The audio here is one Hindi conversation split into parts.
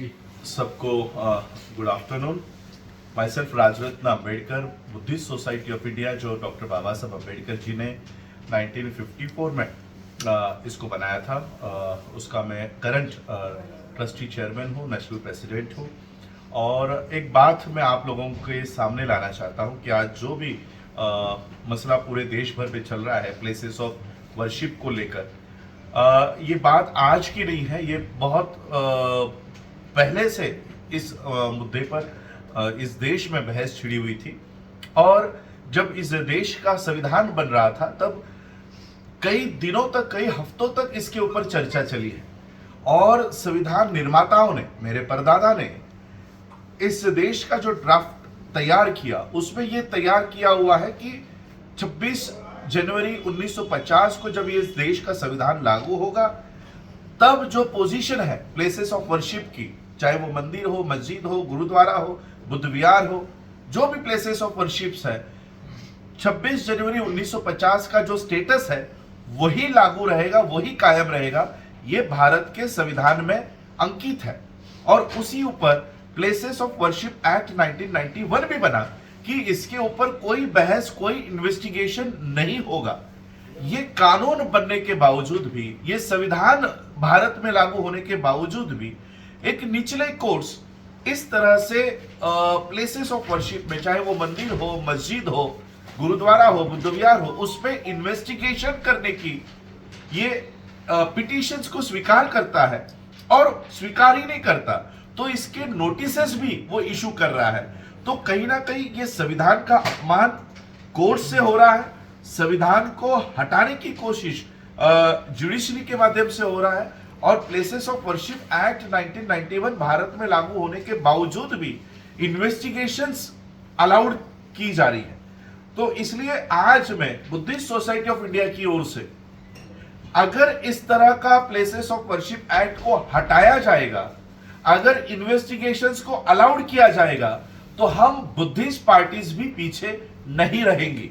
जी। सबको good afternoon. My self Rajratna Ambedkar, Buddhist society of India, जो डॉक्टर बाबा साहब अम्बेडकर जी ने 1954 में इसको बनाया था, उसका मैं करंट ट्रस्टी चेयरमैन हूँ, नेशनल प्रेसिडेंट हूँ। और एक बात मैं आप लोगों के सामने लाना चाहता हूँ कि आज जो भी मसला पूरे देश भर में चल रहा है प्लेसेस ऑफ वर्शिप को लेकर, ये बात आज की नहीं है, ये बहुत पहले से इस मुद्दे पर इस देश में बहस छिड़ी हुई थी। और जब इस देश का संविधान बन रहा था तब कई दिनों तक, कई हफ्तों तक इसके ऊपर चर्चा चली है। और संविधान निर्माताओं ने, मेरे परदादा ने इस देश का जो ड्राफ्ट तैयार किया, उसमें यह तैयार किया हुआ है कि 26 जनवरी 1950 को जब ये इस देश का संविधान लागू होगा, तब जो पोजीशन है प्लेसेस ऑफ वर्शिप की, चाहे वो मंदिर हो, मस्जिद हो, गुरुद्वारा हो, बुद्ध विहार हो, जो भी प्लेसेस ऑफ वर्शिप्स है, 26 जनवरी 1950 का जो स्टेटस है वही लागू रहेगा, वही कायम रहेगा। ये भारत के संविधान में अंकित है। और उसी ऊपर प्लेसेस ऑफ वर्शिप एक्ट 1991 भी बना कि इसके ऊपर कोई बहस, कोई इन्वेस्टिगेशन नहीं होगा। ये कानून बनने के बावजूद भी, ये संविधान भारत में लागू होने के बावजूद भी, एक निचले कोर्ट्स इस तरह से प्लेसेस ऑफ वर्शिप में, चाहे वो मंदिर हो, मस्जिद हो, गुरुद्वारा हो, बुद्ध विहार हो, उसमें इन्वेस्टिगेशन करने की ये पिटीशंस को स्वीकार करता है। और स्वीकार ही नहीं करता तो इसके नोटिसेस भी वो इशू कर रहा है। तो कहीं ना कहीं ये संविधान का अपमान कोर्ट से हो रहा है, संविधान को हटाने की कोशिश जुडिशरी के माध्यम से हो रहा है। और places of worship act 1991 Bharat में लागू होने के बावजूद भी इन्वेस्टिगेशंस अलाउड की जा रही है। तो इसलिए आज मैं बुद्धिस्ट सोसाइटी ऑफ इंडिया की ओर से, अगर इस तरह का प्लेसेस ऑफ वर्शिप एक्ट को हटाया जाएगा, अगर इन्वेस्टिगेशंस को अलाउड किया जाएगा, तो हम बुद्धिस्ट पार्टीज भी पीछे नहीं रहेंगी।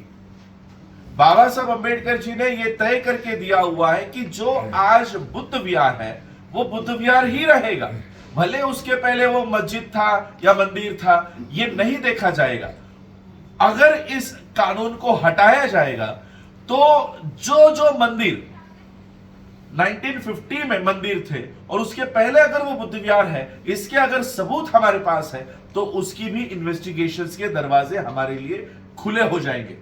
बाबा साहब अम्बेडकर जी ने यह तय करके दिया हुआ है कि जो आज बुद्ध विहार है वो बुद्ध विहार ही रहेगा, भले उसके पहले वो मस्जिद था या मंदिर था, ये नहीं देखा जाएगा। अगर इस कानून को हटाया जाएगा तो जो जो मंदिर 1950 में मंदिर थे और उसके पहले अगर वो बुद्ध विहार है, इसके अगर सबूत हमारे पास है, तो उसकी भी इन्वेस्टिगेशंस के दरवाजे हमारे लिए खुले हो जाएंगे।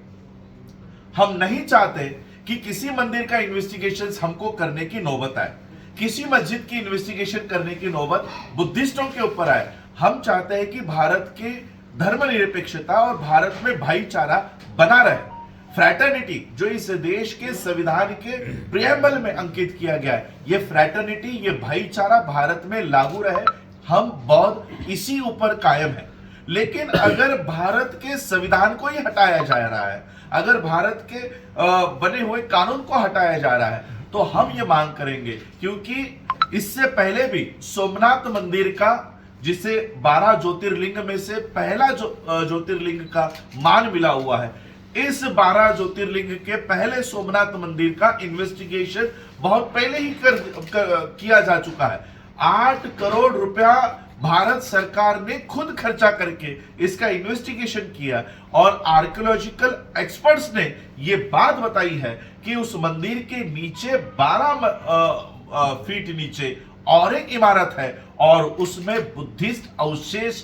हम नहीं चाहते कि किसी मंदिर का इन्वेस्टिगेशन हमको करने की नौबत आए, किसी मस्जिद की इन्वेस्टिगेशन करने की नौबत बुद्धिस्टों के ऊपर आए। हम चाहते हैं कि भारत के धर्मनिरपेक्षता और भारत में भाईचारा बना रहे। फ्रैटर्निटी जो इस देश के संविधान के प्रियम्बल में अंकित किया गया है, ये फ्रैटर्निटी, ये भाईचारा भारत में लागू रहे। हम बौद्ध इसी ऊपर कायम है। लेकिन अगर भारत के संविधान को ही हटाया जा रहा है, अगर भारत के बने हुए कानून को हटाया जा रहा है, तो हम ये मांग करेंगे, क्योंकि इससे पहले भी सोमनाथ मंदिर का, जिसे 12 ज्योतिर्लिंग में से पहला ज्योतिर्लिंग का मान मिला हुआ है, इस 12 ज्योतिर्लिंग के पहले सोमनाथ मंदिर का इन्वेस्टिगेशन बहुत पहले ही किया जा चुका है। 8 करोड़ रुपया भारत सरकार ने खुद खर्चा करके इसका इन्वेस्टिगेशन किया। और आर्कियोलॉजिकल एक्सपर्ट्स ने यह बात बताई है कि उस मंदिर के नीचे 12 फीट नीचे और एक इमारत है और उसमें बुद्धिस्ट अवशेष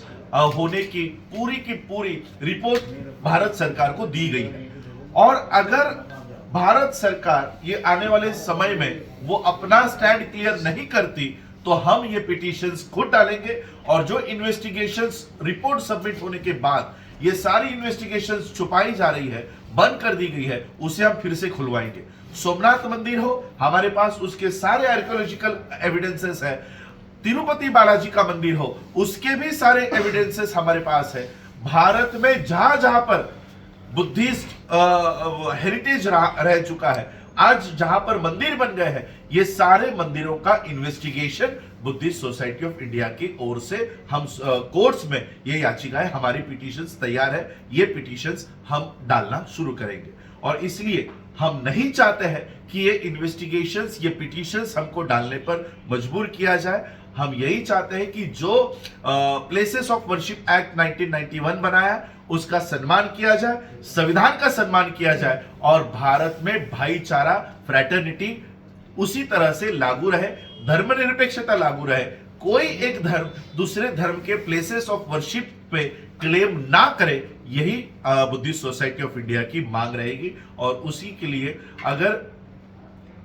होने की पूरी रिपोर्ट भारत सरकार को दी गई है। और अगर भारत सरकार ये आने वाले समय में वो अपना स्टैंड क्लियर नहीं करती, तो हम ये पिटीशंस खुद डालेंगे। और जो इन्वेस्टिगेशंस रिपोर्ट सबमिट होने के बाद ये सारी इन्वेस्टिगेशंस छुपाई जा रही है, बंद कर दी गई है, उसे हम फिर से खुलवाएंगे। सोमनाथ मंदिर हो, हमारे पास उसके सारे आर्कियोलॉजिकल एविडेंसेस है। तिरुपति बालाजी का मंदिर हो, उसके भी सारे एविडेंसेस हमारे पास है। भारत में जहां जहां पर बुद्धिस्ट हेरिटेज रह चुका है, आज जहां पर मंदिर बन गए हैं, ये सारे मंदिरों का investigation Buddhist society of India की ओर से हम कोर्ट्स में ये याचिकाएं, हमारी पिटीशंस तैयार है, ये पिटीशंस हम डालना शुरू करेंगे। और इसलिए हम नहीं चाहते हैं कि ये इन्वेस्टिगेशंस, ये पिटीशंस हमको डालने पर मजबूर किया जाए। हम यही चाहते हैं कि जो प्लेसेस ऑफ वर्शिप एक्ट 1991 बनाया उसका सम्मान किया जाए, संविधान का सम्मान किया जाए और भारत में भाईचारा, फ्रैटर्निटी उसी तरह से लागू रहे, धर्मनिरपेक्षता लागू रहे। कोई एक धर्म दूसरे धर्म के प्लेसेस ऑफ वर्शिप पे क्लेम ना करे, यही बुद्धिस्ट सोसाइटी ऑफ इंडिया की मांग रहेगी। और उसी के लिए अगर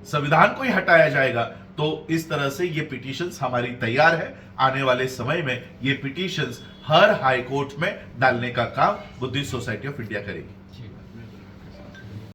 संविधान को ही हटाया जाएगा तो इस तरह से ये पिटीशंस हमारी तैयार है। आने वाले समय में ये पिटीशंस हर हाई कोर्ट में डालने का काम बुद्धिस्ट सोसाइटी ऑफ इंडिया करेगी।